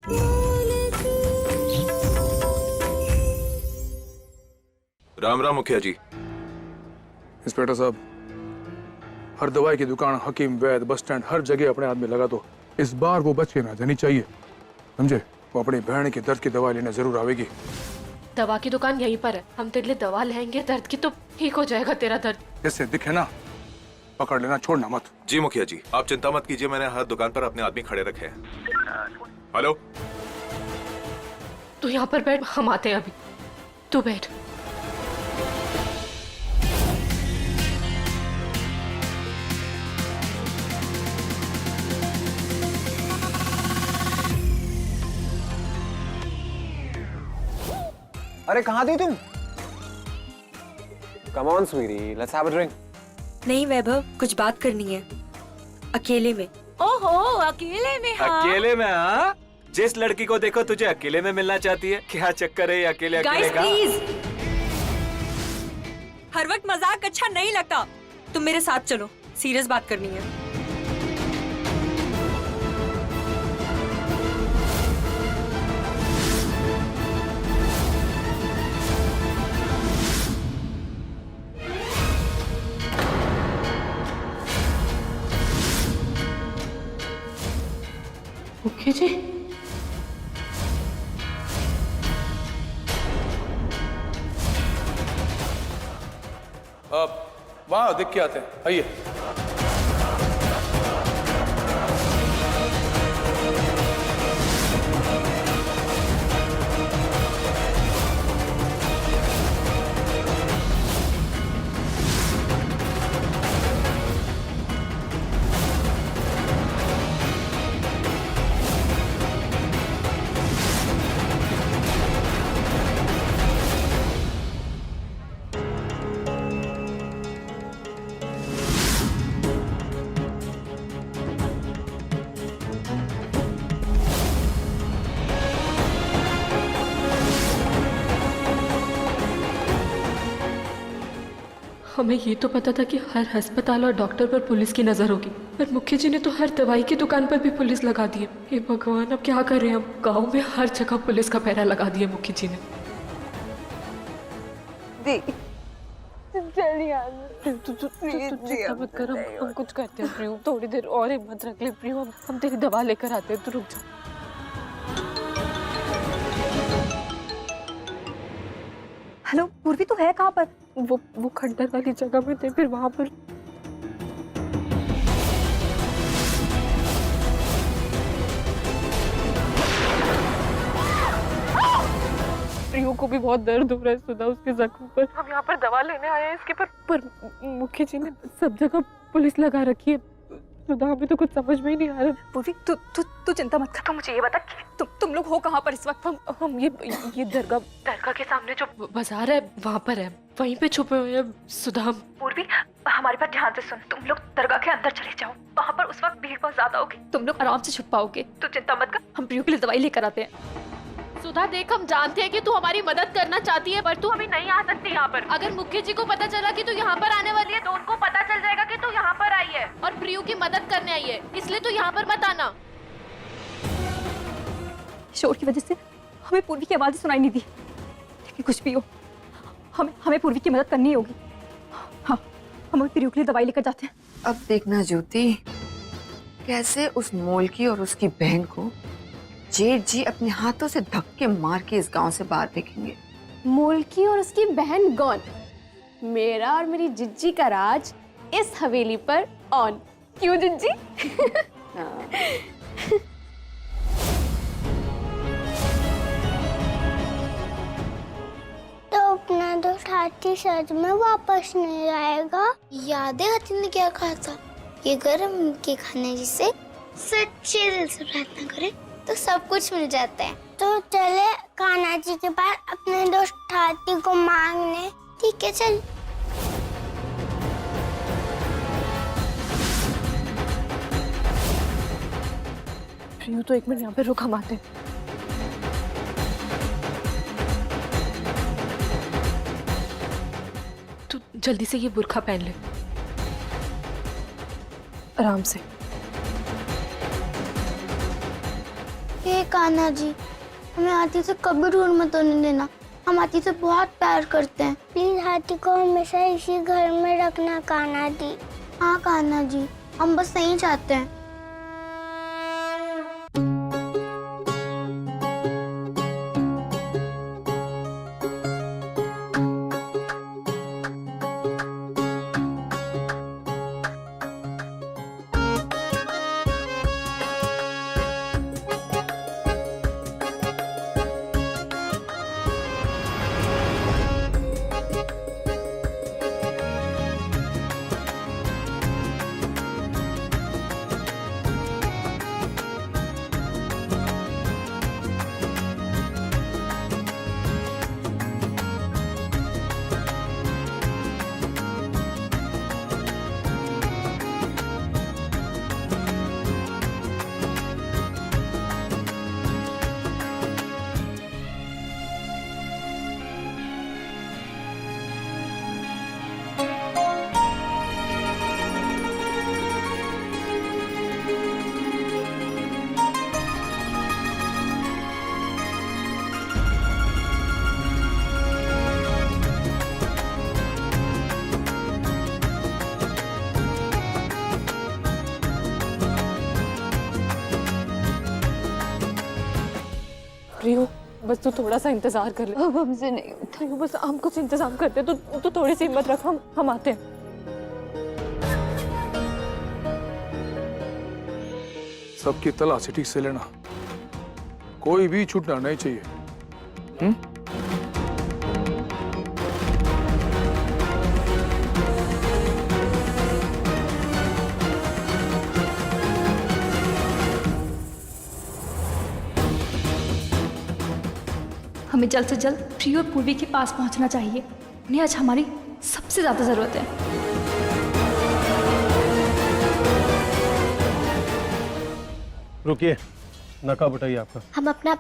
राम राम मुखिया जी। इंस्पेक्टर साहब, हर दवाई की दुकान, हकीम, वैद्य, बस स्टैंड, हर जगह अपने आदमी लगा दो। इस बार वो बच के ना जानी चाहिए, समझे? वो अपनी बहन के दर्द की दवा लेने जरूर आवेगी। दवा की दुकान यहीं पर है, हम तेरे लिए दवा लेंगे दर्द की तो ठीक हो जाएगा तेरा दर्द। जैसे दिखे ना पकड़ लेना, छोड़ना मत। जी मुखिया जी, आप चिंता मत कीजिए, मैंने हर दुकान पर अपने आदमी खड़े रखे हैं। हेलो, तू यहाँ पर बैठ, हम आते हैं अभी। तू बैठ। अरे कहाँ थी तुम? Come on, sweetie, let's have a drink. नहीं वैभव, कुछ बात करनी है अकेले में। ओहो, अकेले में? हाँ? अकेले में? हाँ, जिस लड़की को देखो तुझे अकेले में मिलना चाहती है। क्या चक्कर है अकेले अकेले का? प्लीज, हर वक्त मजाक अच्छा नहीं लगता। तुम मेरे साथ चलो, सीरियस बात करनी है। मुखिया जी, अब वहाँ देख के आते हैं, आइए। हमें ये तो पता था कि हर अस्पताल और डॉक्टर पर पुलिस की नजर होगी, पर मुखिया जी ने तो हर दवाई की दुकान पर भी पुलिस लगा दी है। हे भगवान, अब क्या कर रहे हैं हम? गांव में हर जगह पुलिस का पहरा लगा दिया मुखिया जी ने। चिंता मत कर, हम कुछ करते हैं प्रियम, थोड़ी देर और हिम्मत रख ले प्रियम, हम तेरी दवा लेकर आते हैं, तू रुक जा। हेलो, पूर्वी तो है कहाँ पर? वो खंडर वाली जगह में थे, फिर वहां पर प्रियो को भी बहुत दर्द हो रहा है सुधा, उसके जख्म पर। हम यहाँ पर दवा लेने आए हैं इसके पर मुखिया जी ने सब जगह पुलिस लगा रखी है सुधा, हमें तो कुछ समझ में ही नहीं आ रहा। पूर्वी, तू चिंता मत कर। तू मुझे ये बता तुम लोग हो कहाँ पर इस वक्त? हम ये दरगाह के सामने जो बाजार है वहाँ पर है, वहीं पे छुपे हुए हैं सुधा। पूर्वी, हमारी बात ध्यान से सुन। तुम लोग दरगाह के अंदर चले जाओ, वहाँ पर उस वक्त भीड़ बहुत ज्यादा होगी, तुम लोग आराम से छुप पाओगे। तू चिंता मत कर, हम प्रियो के लिए दवाई लेकर आते हैं। सुधा देख, हम जानते हैं कि तू हमारी मदद करना चाहती है, पर तू अभी नहीं आ सकती यहाँ पर। अगर मुखिया जी को पता चला कि तू यहाँ पर आने वाली है तो उनको पता चल जाएगा कि तू यहाँ पर आई है और प्रियो की मदद करने आई है, इसलिए तू यहाँ पर मत आना। शोर की वजह से हमें पूर्वी की आवाज सुनाई नहीं दी, लेकिन कुछ भी हो हमें पूर्वी की मदद करनी होगी। हाँ, हम प्रियो के लिए दवाई लेकर जाते हैं। अब देखना ज्योति, कैसे उस मोलकी और उसकी बहन को जेठ जी अपने हाथों से धक्के मार के इस गांव से बाहर फेंकेंगे। मोलकी और उसकी बहन गॉन, मेरा और मेरी जिज्जी का राज इस हवेली पर ऑन। क्यों जिज्जी? तो अपना दोस्त हाथी सच में वापस नहीं आएगा। यादें हाथी ने क्या कहा था, ये गर्म के खाने जिसे सच्चे दिल से प्रार्थना करें तो सब कुछ मिल जाता है। तो चले कान्हा जी के पास अपने दोस्त हाथी को मांगने। ठीक है, चल। प्रियो, तो एक मिनट यहाँ पे रुक, हम आते हैं। तू जल्दी से ये बुर्खा पहन ले, आराम से। हे कान्हा जी, हमें हाथी से कभी दूर मत होने देना। हम हाथी से बहुत प्यार करते हैं। प्लीज हाथी को हमेशा इसी घर में रखना कान्हा जी। हाँ कान्हा जी, हम बस यही चाहते हैं। प्रियो, बस तू थोड़ा सा इंतजार कर ले। अब हमसे नहीं होता। प्रियो, बस हम कुछ इंतजाम करते हैं। तो थोड़ी सी हिम्मत रख, हम आते हैं। सबकी तलाशी ठीक से लेना, कोई भी छूटना नहीं चाहिए। हमें जल्द से जल्द प्रियो और पूर्वी के पास पहुंचना चाहिए। उन्हें आज हमारी सबसे ज्यादा जरूरत है। रुकिए, नकाब उठाइए आपका। हम अपना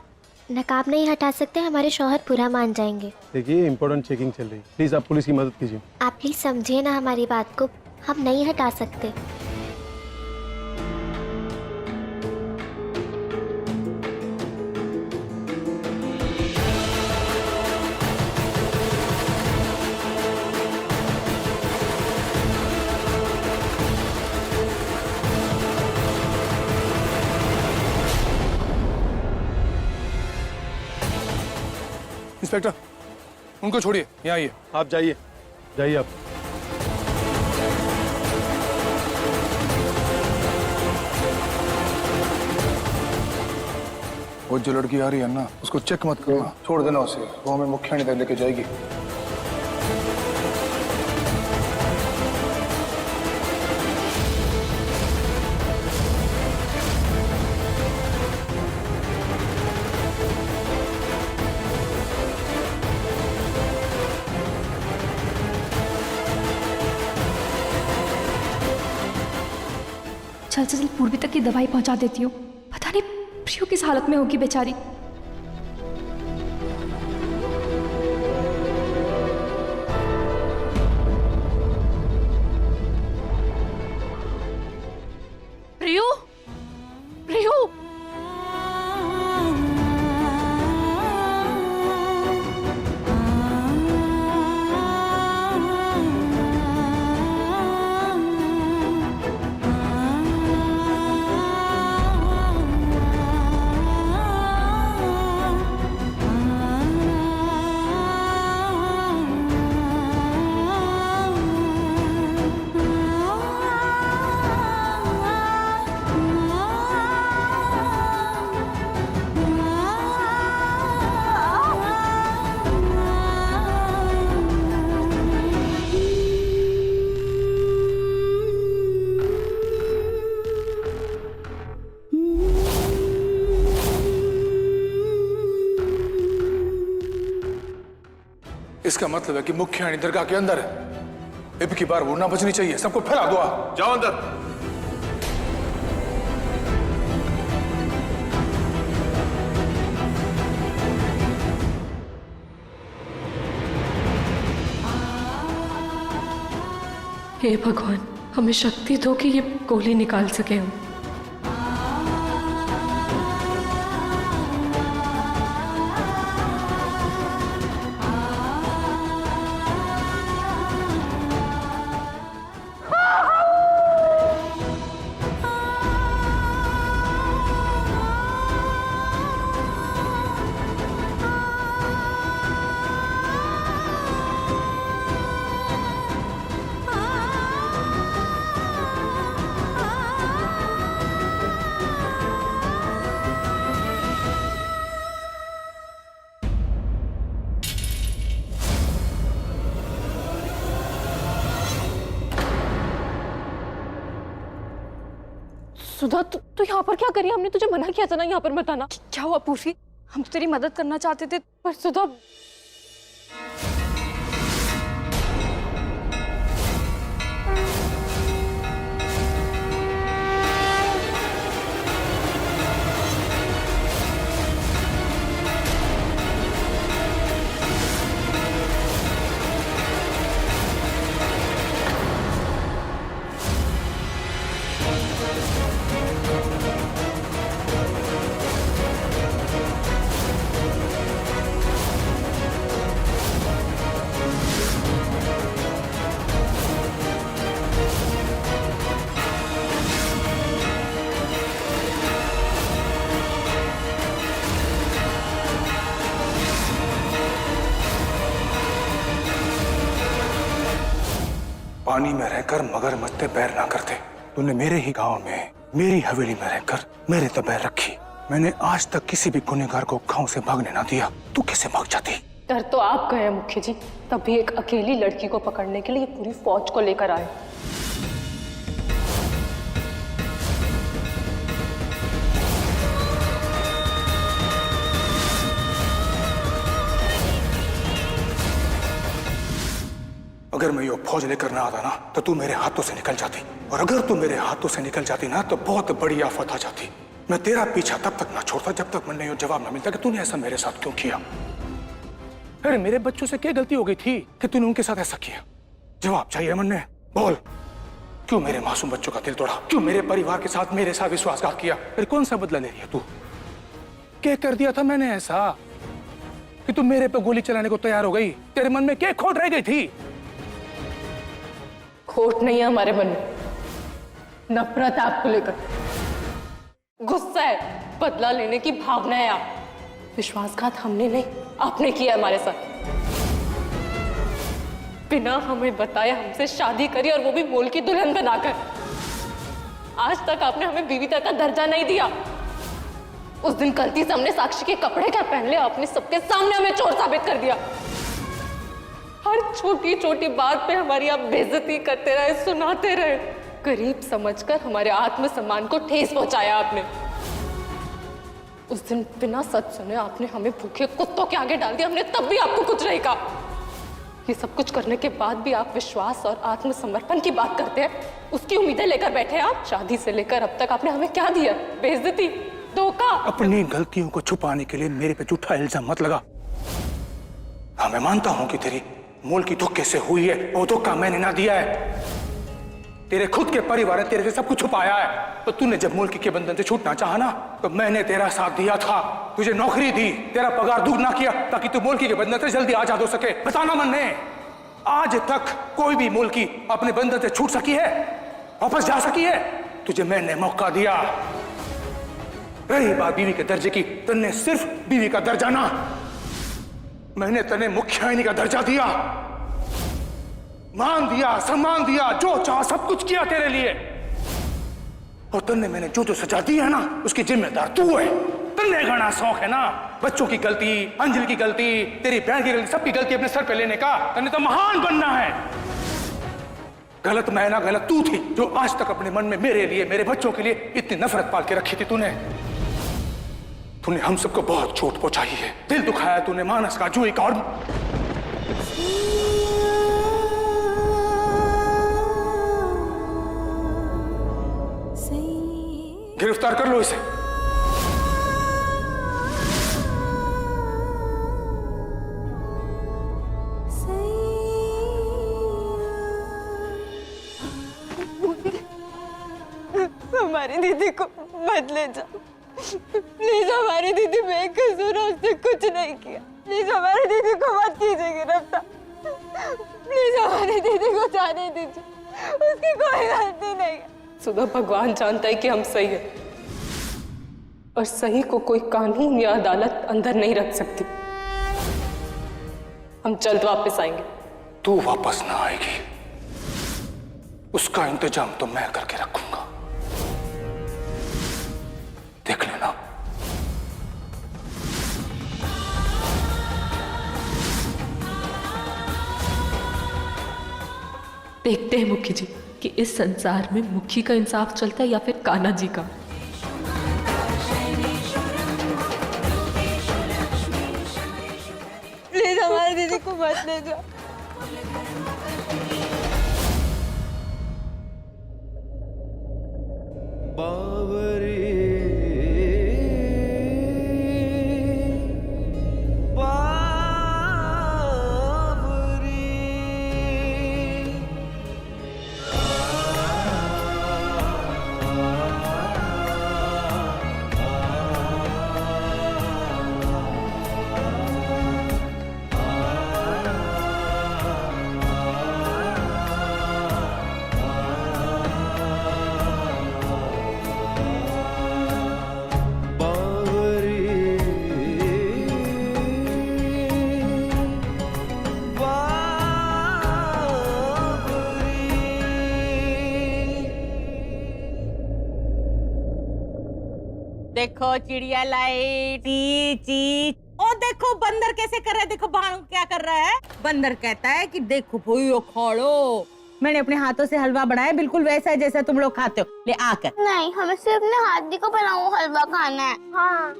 नकाब नहीं हटा सकते, हमारे शौहर पूरा मान जाएंगे। देखिए, इम्पोर्टेंट चेकिंग चल रही है, प्लीज आप पुलिस की मदद कीजिए। आप प्लीज समझिए ना हमारी बात को, हम नहीं हटा सकते। इंस्पेक्टर, उनको छोड़िए, यहाँ आइए। आप जाइए, जाइए आप। वो जो लड़की आ रही है ना, उसको चेक मत करना, छोड़ देना उसे, वो हमें मुख्यानी तक लेके जाएगी। जल्द से जल्द पूर्वी तक की दवाई पहुंचा देती हूँ। पता नहीं प्रियो किस हालत में होगी बेचारी। प्रियो, प्रियो, इसका मतलब है कि मुख्यानी दरगाह के अंदर है। अब की बार वो ना बचनी चाहिए। सबको फैला दो, जाओ अंदर। हे भगवान, हमें शक्ति दो कि ये गोली निकाल सके हम। सुधा तू यहाँ पर क्या करी? हमने तुझे मना किया था ना यहाँ पर मत आना। क्या हुआ पूर्वी? हम तो तेरी मदद करना चाहते थे। पर सुधा पानी में रहकर मगरमच्छ पे पैर ना करते। तूने मेरे ही गांव में मेरी हवेली में रहकर मेरे पे पैर रखी। मैंने आज तक किसी भी गुनहगार को गांव से भागने ना दिया। तू कैसे भाग जाती? डर तो आप गए मुखी जी, तभी एक अकेली लड़की को पकड़ने के लिए पूरी फौज को लेकर आए। अगर मैं ये फौज लेकर ना आता ना तो तू मेरे हाथों से निकल जाती, और अगर तू मेरे हाथों से निकल जाती ना तो बहुत बड़ी आफत आ जाती। मैं तेरा पीछा तब तक ना छोड़ता जब तक मैंने ये जवाब ना मिलता कि तूने ऐसा मेरे साथ क्यों किया। अरे मेरे बच्चों से क्या गलती हो गई थी कि तूने उनके साथ ऐसा किया? जवाब चाहिए मन ने, बोल। क्यों मेरे मासूम बच्चों का दिल तोड़ा? क्यों मेरे परिवार के साथ मेरे साथ विश्वासघात किया? फिर कौन सा बदला ले रही है तू? क्या कर दिया था मैंने ऐसा कि तू मेरे पे गोली चलाने को तैयार हो गई? तेरे मन में क्या खोट रह गई थी? खोट नहीं है हमारे मन में, नफरत है आपको लेकर, गुस्सा है, बदला लेने की भावना है। आप विश्वासघात हमने नहीं, आपने किया हमारे साथ। बिना हमें बताए हमसे शादी करी, और वो भी मोल की दुल्हन बनाकर। आज तक आपने हमें बीवी तक का दर्जा नहीं दिया। उस दिन गलती से हमने साक्षी के कपड़े क्या पहन लिया, आपने सबके सामने हमें चोर साबित कर दिया। हर छोटी छोटी बात पे हमारी आप बेइज्जती करते रहे, सुनाते रहे। गरीब समझकर हमारे आत्मसम्मान को ठेस पहुंचाया आपने। उस दिन बिना सच सुने आपने हमें भूखे कुत्तों के आगे डाल दिया। हमने तब भी आपको कुछ नहीं कहा। ये सब कुछ करने के बाद भी आप विश्वास और आत्मसमर्पण की बात करते हैं, उसकी उम्मीदें लेकर बैठे हैं आप। शादी से लेकर अब तक आपने हमें क्या दिया? बेइज्जती, धोखा। अपनी गलतियों को छुपाने के लिए मेरे पे झूठा इल्जाम मत लगा। हाँ, मैं मानता हूं कि तेरी मोल की धोखे से हुई है, वो धोखा मैंने ना दिया है। तेरे खुद के परिवार ने तेरे से सब कुछ छुपाया है। तो तूने जब मोल के बंधन से छूटना चाहा ना, तो मैंने तेरा साथ दिया था, तुझे नौकरी दी, तेरा पगार दुगना किया ताकि तू मोल के बंधन से जल्दी आजाद हो सके। बताना मन ने, आज तक कोई भी मोल की अपने बंधन से छूट सकी है, वापस जा सकी है? तुझे मैंने मौका दिया। रही बात बीवी के दर्जे की, तन्ने सिर्फ बीवी का दर्जा ना, मैंने तन्ने मुख्याइनी का दर्जा दिया, मान दिया, सम्मान दिया, जो चाह सब कुछ किया तेरे लिए। और तन्ने मैंने जो जो सजा दी है ना, उसकी जिम्मेदार तू है। तन्ने घना शौक है ना बच्चों की गलती, अंजलि की गलती, तेरी बहन की गलती, सबकी गलती अपने सर पे लेने का। तन्ने तो महान बनना है। गलत मैं ना, गलत तू थी जो आज तक अपने मन में मेरे लिए, मेरे बच्चों के लिए इतनी नफरत पाल के रखी थी। तूने हम सबको बहुत चोट पहुंचाई है, दिल दुखाया तूने, मानस का, जूही का। और गिरफ्तार कर लो इसे। हमारी दीदी को मत ले जाओ प्लीज। हमारी दीदी बेकसूर, उसने कुछ नहीं किया। प्लीज हमारी दीदी को मत कीजिए गिरफ्तार। प्लीज हमारी दीदी को जाने दीजिए, उसकी कोई गलती नहीं है। सुधा, भगवान जानता है कि हम सही है, और सही को कोई कानून या अदालत अंदर नहीं रख सकती। हम जल्द वापस आएंगे। तू वापस ना आएगी, उसका इंतजाम तो मैं करके रखूंगा, देख लेना। देखते हैं मुखी जी कि इस संसार में मुखी का इंसाफ चलता है या फिर कान्हा जी का। प्लीज हमारी दीदी को मत ले जाओ। देखो चिड़िया लाई ची ची। ओ देखो बंदर कैसे कर रहा है, देखो भानु क्या कर रहा है। बंदर कहता है कि देखो भैया खा लो, मैंने अपने हाथों से हलवा बनाया बिल्कुल वैसा है जैसा तुम लोग खाते हो, ले आकर। नहीं, हमें सिर्फ अपने हाथी को बनाओ हलवा खाना है। हाँ।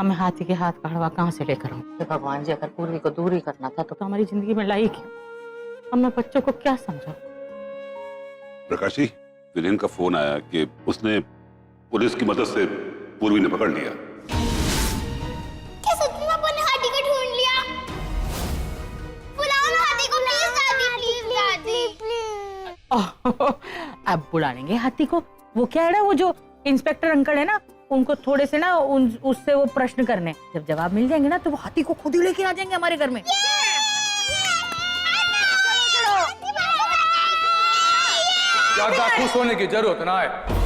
हमें हाथी के हाथ का हलवा कहाँ से लेकर आऊं? भगवान जी, अगर पूर्वी को दूर ही करना था तो हमारी जिंदगी में लाई क्यों? अब मैं बच्चों को क्या समझाऊं? प्रकाशी, वीरेन का फोन आया कि उसने पुलिस की मदद से पूर्वी ने पकड़ लिया। क्या सच में पापा ने हाथी को ढूंढ लिया? बुलाओ ना हाथी को प्लीज दादी, प्लीज। अब बुला लेंगे हाथी को। वो क्या है ना, वो जो इंस्पेक्टर अंकल है ना, उनको थोड़े से ना उससे वो प्रश्न करने, जब जवाब मिल जाएंगे ना तो वो हाथी को खुद ही लेके आ जाएंगे हमारे घर में। ज्यादा खुश होने की जरूरत ना है।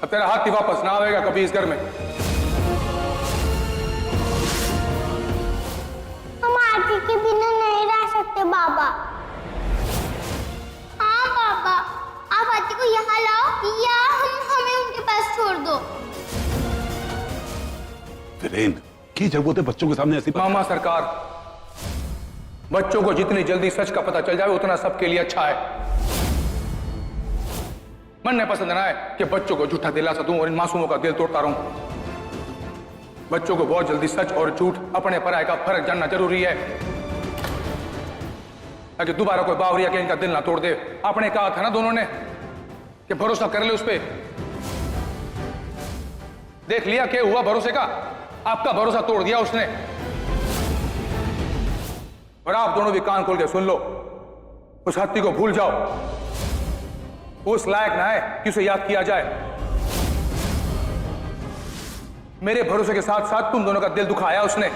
अब तेरा हाथी वापस ना आएगा कभी इस घर में। हम हाथी के बिना नहीं रह सकते बाबा। हाँ पापा, आप हाथी को यहाँ लाओ या हमें उनके पास छोड़ दो। वीरेन, की जरूरत है बच्चों के सामने ऐसी बात? मामा सरकार, बच्चों को जितनी जल्दी सच का पता चल जाए उतना सबके लिए अच्छा है। मन ने पसंद ना है कि बच्चों को झूठा दिलासा दूं और इन मासूमों का दिल तोड़ता रहूं। बच्चों को बहुत जल्दी सच और झूठ, अपने पराये का फर्क जानना जरूरी है, ताकि दोबारा कोई बावरिया के इनका दिल ना तोड़ दे। आपने कहा था ना दोनों ने कि भरोसा कर ले उस पे। देख लिया क्या हुआ भरोसे का? आपका भरोसा तोड़ दिया उसने। और आप दोनों भी कान खोल के सुन लो, उस हाथी को भूल जाओ। उस लायक ना है कि उसे याद किया जाए। मेरे भरोसे के साथ साथ तुम दोनों का दिल दुखाया उसने,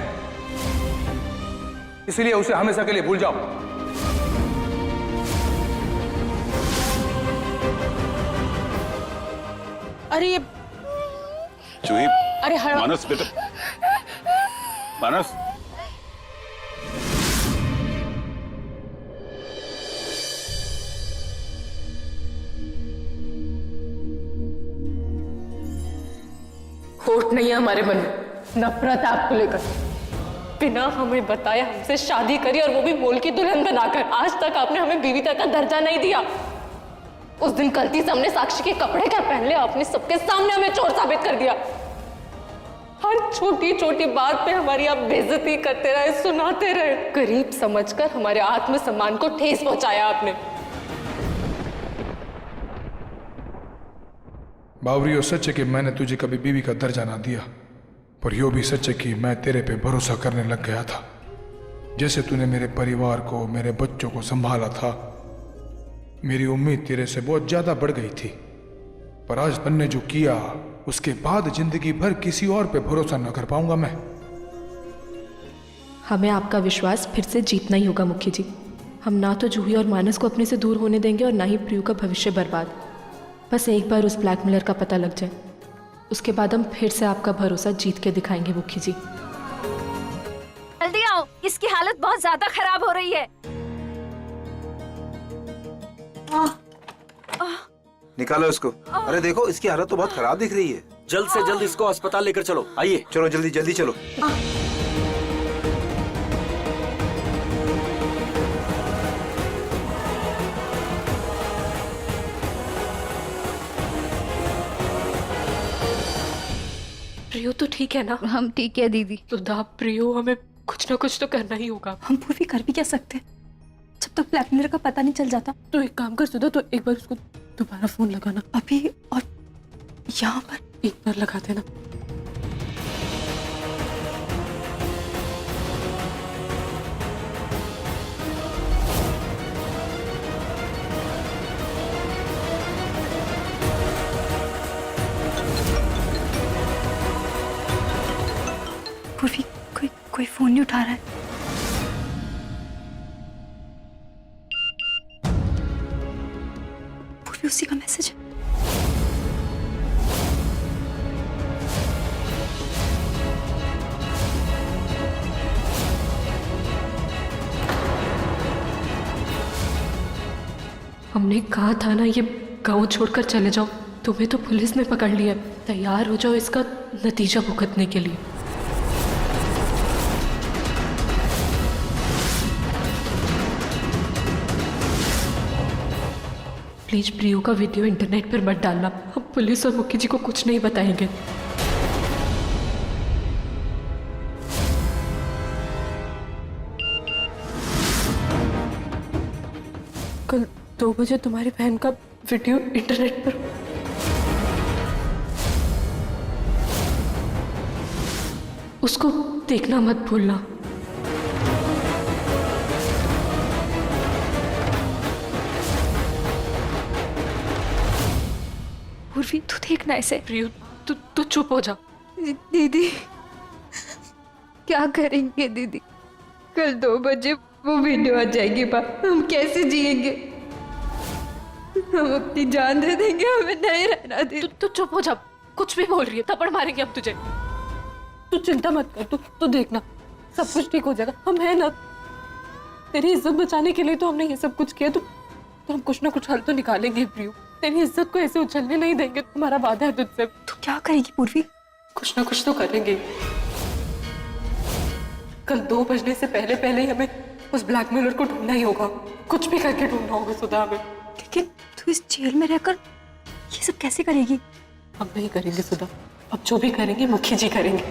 इसलिए उसे हमेशा के लिए भूल जाओ। अरे ये जूही, अरे मानस बेटा, मानस। खोट नहीं है हमारे मन में, नफरत है आपको लेकर। बिना हमें बताए हमसे शादी करी और वो भी मोल की दुल्हन बनाकर। आज तक आपने हमें बीवी तक का दर्जा नहीं दिया। उस दिन गलती से हमने साक्षी के कपड़े क्या पहन लिया, आपने सबके सामने हमें चोर साबित कर दिया। हर छोटी छोटी बात पे हमारी आप बेइज्जती करते रहे, सुनाते रहे। गरीब समझकर हमारे आत्मसम्मान को ठेस पहुंचाया आपने। बावरी, सच है कि मैंने तुझे कभी बीवी का दर्जा ना दिया, पर यो भी सच है कि मैं तेरे पे भरोसा करने लग गया था। जैसे तूने मेरे परिवार को, मेरे बच्चों को संभाला था, मेरी उम्मीद तेरे से बहुत ज्यादा बढ़ गई थी। पर आज तन्ने जो किया, उसके बाद जिंदगी भर किसी और पे भरोसा न कर पाऊंगा मैं। हमें आपका विश्वास फिर से जीतना ही होगा मुखी जी। हम ना तो जूही और मानस को अपने से दूर होने देंगे और ना ही प्रियू का भविष्य बर्बाद। बस एक बार उस ब्लैकमेलर का पता लग जाए, उसके बाद हम फिर से आपका भरोसा जीत के दिखाएंगे मुखी जी। जल्दी आओ, इसकी हालत बहुत ज्यादा खराब हो रही है। निकालो इसको। अरे देखो, इसकी हालत तो बहुत खराब दिख रही है। जल्द से जल्द इसको अस्पताल लेकर चलो। आइए। चलो जल्दी जल्दी चलो। प्रियो तो ठीक है ना? हम ठीक है दीदी। सुधा, प्रियो, हमें कुछ ना कुछ तो करना ही होगा। हम पूर्वी कर भी क्या सकते हैं जब तक ब्लैकमेलर का पता नहीं चल जाता। तो एक काम कर सुधा, तो एक बार उसको दोबारा फोन लगाना। अभी और यहाँ पर एक बार लगा देना। पूर्वी कोई फोन नहीं उठा रहा है। पूर्वी उसी का मैसेज है। हमने कहा था ना ये गांव छोड़कर चले जाओ। तुम्हें तो पुलिस ने पकड़ लिया। तैयार हो जाओ इसका नतीजा भुगतने के लिए। प्लीज प्रियो का वीडियो इंटरनेट पर मत डालना। हम पुलिस और मुखी जी को कुछ नहीं बताएंगे। कल 2 बजे तुम्हारी बहन का वीडियो इंटरनेट पर। उसको देखना मत भूलना। पूर्वी तू देखना ऐसे। प्रियो, तू चुप हो जा। दीदी क्या करेंगे दीदी? कल 2 बजे वो वीडियो आ जाएगी बाहर, हम कैसे जिएंगे? हम अपनी जान दे देंगे, हमें नहीं रहना दीदी। तू चुप हो जा। कुछ भी बोल रही है, थप्पड़ मारेंगे हम तुझे। तू चिंता मत कर। तू देखना सब कुछ ठीक हो जाएगा। हम है ना, तेरी इज्जत बचाने के लिए तो हमने ये सब कुछ किया। तो हम कुछ ना कुछ हल तो निकालेंगे प्रियो। तेरी इज्जत को ऐसे उछलने नहीं देंगे। तुम्हारा वादा है तुझसे। तू क्या करेगी पूर्वी? कुछ ना कुछ तो करेंगे। कल 2 बजने से पहले पहले ही हमें उस ब्लैकमेलर को ढूंढना ही होगा। कुछ भी करके ढूंढना होगा सुधा हमें। लेकिन तू इस जेल में रहकर ये सब कैसे करेगी? हम नहीं करेंगे सुधा। अब जो भी करेंगे मुखी जी करेंगे।